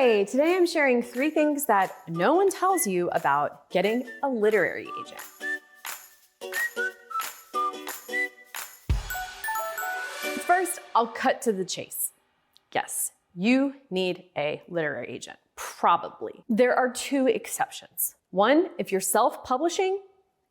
Hey, today I'm sharing 3 things that no one tells you about getting a literary agent. First, I'll cut to the chase. Yes, you need a literary agent, probably. There are 2 exceptions. 1, if you're self-publishing,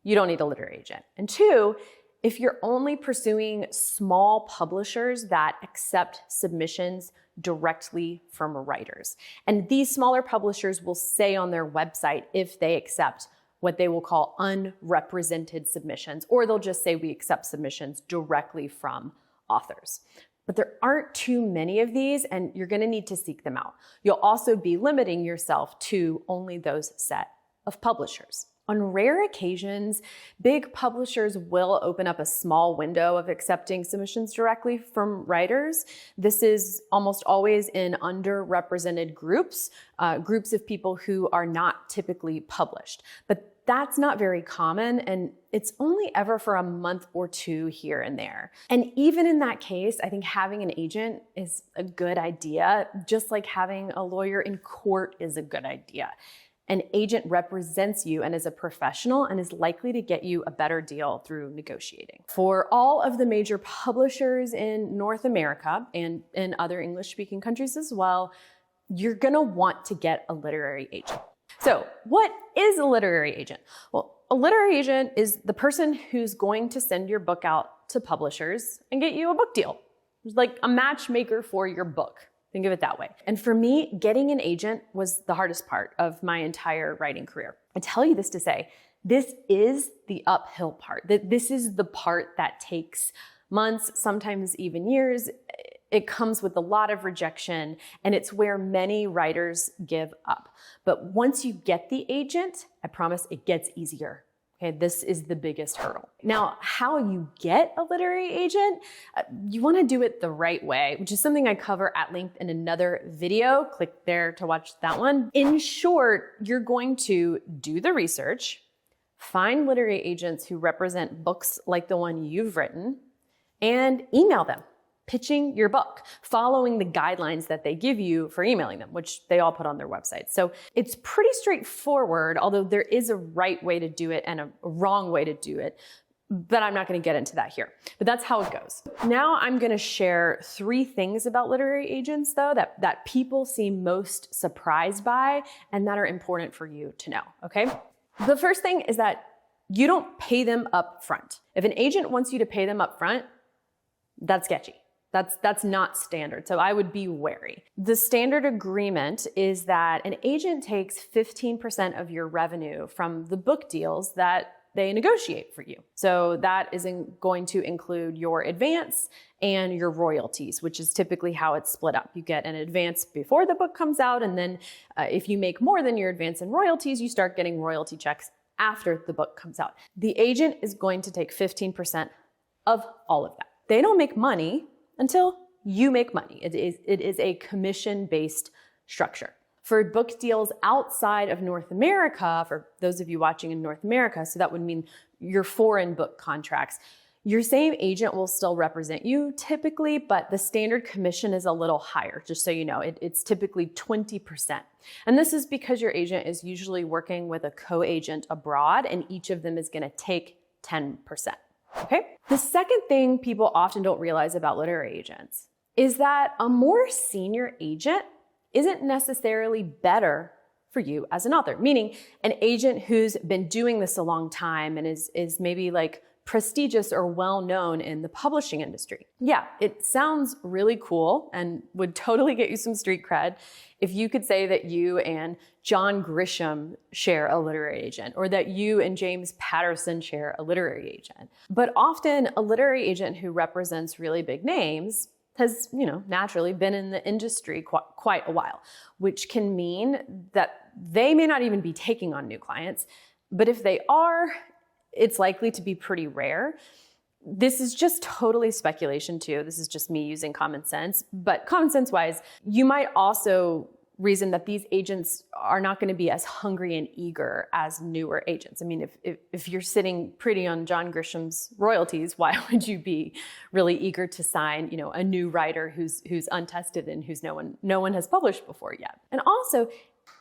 you don't need a literary agent. And 2, if you're only pursuing small publishers that accept submissions directly from writers. And these smaller publishers will say on their website if they accept what they will call unrepresented submissions, or they'll just say we accept submissions directly from authors. But there aren't too many of these, and you're gonna need to seek them out. You'll also be limiting yourself to only those set of publishers. On rare occasions, big publishers will open up a small window of accepting submissions directly from writers. This is almost always in underrepresented groups, groups of people who are not typically published. But that's not very common, and it's only ever for a month or 2 here and there. And even in that case, I think having an agent is a good idea, just like having a lawyer in court is a good idea. An agent represents you and is a professional and is likely to get you a better deal through negotiating. For all of the major publishers in North America and in other English-speaking countries as well, you're gonna want to get a literary agent. So what is a literary agent? Well, a literary agent is the person who's going to send your book out to publishers and get you a book deal. It's like a matchmaker for your book. Think of it that way. And for me, getting an agent was the hardest part of my entire writing career. I tell you this to say, this is the uphill part. This is the part that takes months, sometimes even years. It comes with a lot of rejection, and it's where many writers give up. But once you get the agent, I promise it gets easier. Okay, this is the biggest hurdle. Now, how you get a literary agent, you wanna do it the right way, which is something I cover at length in another video. Click there to watch that one. In short, you're going to do the research, find literary agents who represent books like the one you've written, and email them, pitching your book, following the guidelines that they give you for emailing them, which they all put on their website. So it's pretty straightforward, although there is a right way to do it and a wrong way to do it, but I'm not gonna get into that here. But that's how it goes. Now I'm gonna share 3 things about literary agents though, that people seem most surprised by and that are important for you to know, okay? The first thing is that you don't pay them up front. If an agent wants you to pay them up front, that's sketchy. That's not standard, so I would be wary. The standard agreement is that an agent takes 15% of your revenue from the book deals that they negotiate for you. So that is going to include your advance and your royalties, which is typically how it's split up. You get an advance before the book comes out, and then if you make more than your advance and royalties, you start getting royalty checks after the book comes out. The agent is going to take 15% of all of that. They don't make money until you make money. It is a commission-based structure. For book deals outside of North America, for those of you watching in North America, so that would mean your foreign book contracts, your same agent will still represent you typically, but the standard commission is a little higher, just so you know. It's typically 20%. And this is because your agent is usually working with a co-agent abroad, and each of them is gonna take 10%. Okay? The second thing people often don't realize about literary agents is that a more senior agent isn't necessarily better for you as an author, meaning an agent who's been doing this a long time and is maybe like prestigious or well-known in the publishing industry. Yeah, it sounds really cool and would totally get you some street cred if you could say that you and John Grisham share a literary agent, or that you and James Patterson share a literary agent. But often a literary agent who represents really big names has, naturally been in the industry quite a while, which can mean that they may not even be taking on new clients, but if they are, it's likely to be pretty rare. This is just totally speculation too. This is just me using common sense, but common sense wise, you might also reason that these agents are not going to be as hungry and eager as newer agents. I mean, if you're sitting pretty on John Grisham's royalties, why would you be really eager to sign, a new writer who's untested and who's no one has published before yet? And also,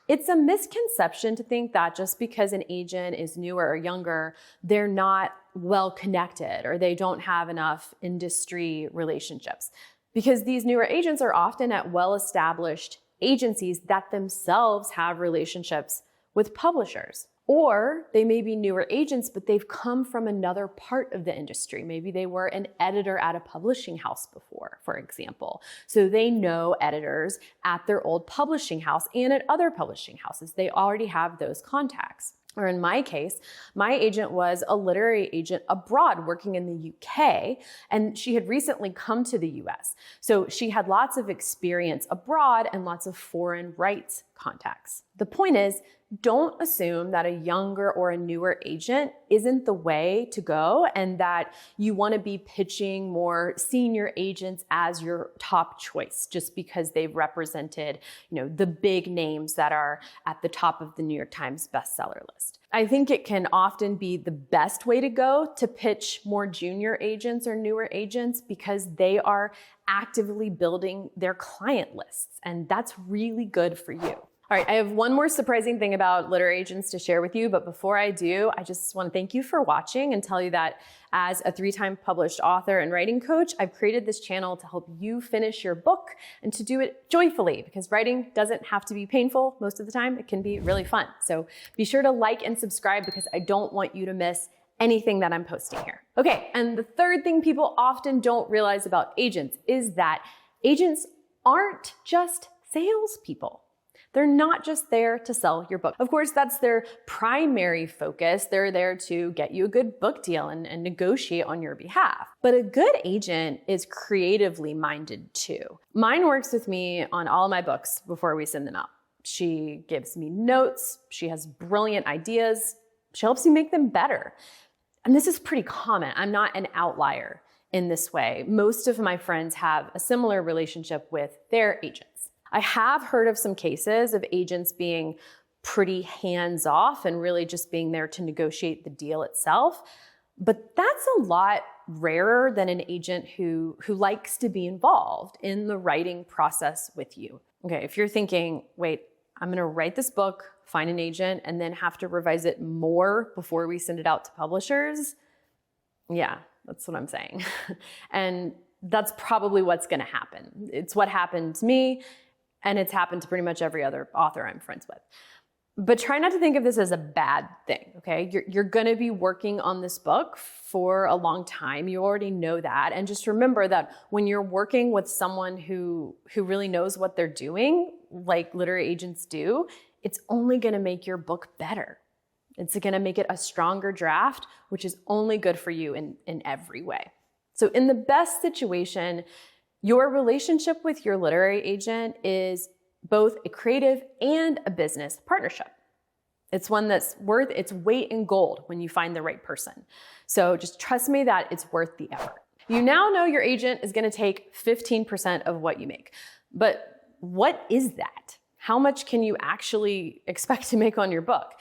it's a misconception to think that just because an agent is newer or younger, they're not well connected or they don't have enough industry relationships. Because these newer agents are often at well-established agencies that themselves have relationships with publishers. Or they may be newer agents, but they've come from another part of the industry. Maybe they were an editor at a publishing house before, for example. So they know editors at their old publishing house and at other publishing houses. They already have those contacts. Or in my case, my agent was a literary agent abroad working in the UK, and she had recently come to the US. So she had lots of experience abroad and lots of foreign rights contacts. The point is, don't assume that a younger or a newer agent isn't the way to go and that you want to be pitching more senior agents as your top choice just because they've represented, the big names that are at the top of the New York Times bestseller list. I think it can often be the best way to go to pitch more junior agents or newer agents because they are actively building their client lists, and that's really good for you. All right, I have one more surprising thing about literary agents to share with you, but before I do, I just want to thank you for watching and tell you that as a 3-time published author and writing coach, I've created this channel to help you finish your book and to do it joyfully because writing doesn't have to be painful most of the time. It can be really fun. So be sure to like and subscribe because I don't want you to miss anything that I'm posting here. Okay, and the third thing people often don't realize about agents is that agents aren't just salespeople. They're not just there to sell your book. Of course, that's their primary focus. They're there to get you a good book deal and negotiate on your behalf. But a good agent is creatively minded too. Mine works with me on all of my books before we send them out. She gives me notes. She has brilliant ideas. She helps me make them better. And this is pretty common. I'm not an outlier in this way. Most of my friends have a similar relationship with their agents. I have heard of some cases of agents being pretty hands-off and really just being there to negotiate the deal itself, but that's a lot rarer than an agent who likes to be involved in the writing process with you. Okay, if you're thinking, wait, I'm gonna write this book, find an agent, and then have to revise it more before we send it out to publishers, yeah, that's what I'm saying. And that's probably what's gonna happen. It's what happened to me, and it's happened to pretty much every other author I'm friends with. But try not to think of this as a bad thing, okay? You're gonna be working on this book for a long time. You already know that. And just remember that when you're working with someone who really knows what they're doing, like literary agents do, it's only gonna make your book better. It's gonna make it a stronger draft, which is only good for you in every way. So in the best situation, your relationship with your literary agent is both a creative and a business partnership. It's one that's worth its weight in gold when you find the right person. So just trust me that it's worth the effort. You now know your agent is going to take 15% of what you make. But what is that? How much can you actually expect to make on your book?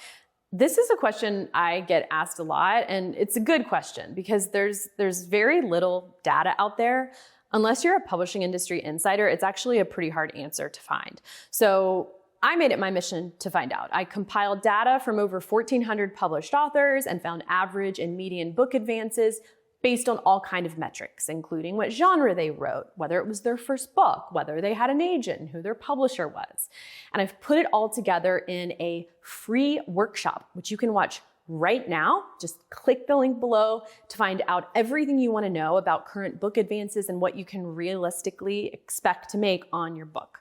This is a question I get asked a lot, and it's a good question because there's very little data out there. Unless you're a publishing industry insider, it's actually a pretty hard answer to find. So I made it my mission to find out. I compiled data from over 1,400 published authors and found average and median book advances based on all kinds of metrics, including what genre they wrote, whether it was their first book, whether they had an agent, and who their publisher was. And I've put it all together in a free workshop, which you can watch right now. Just click the link below to find out everything you want to know about current book advances and what you can realistically expect to make on your book.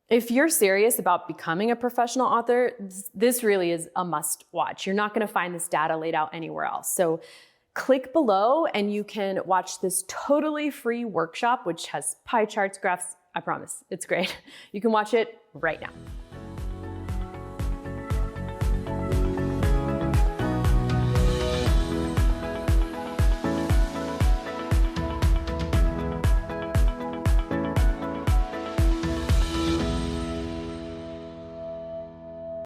If you're serious about becoming a professional author, this really is a must watch. You're not going to find this data laid out anywhere else. So click below and you can watch this totally free workshop, which has pie charts, graphs. I promise it's great. You can watch it right now.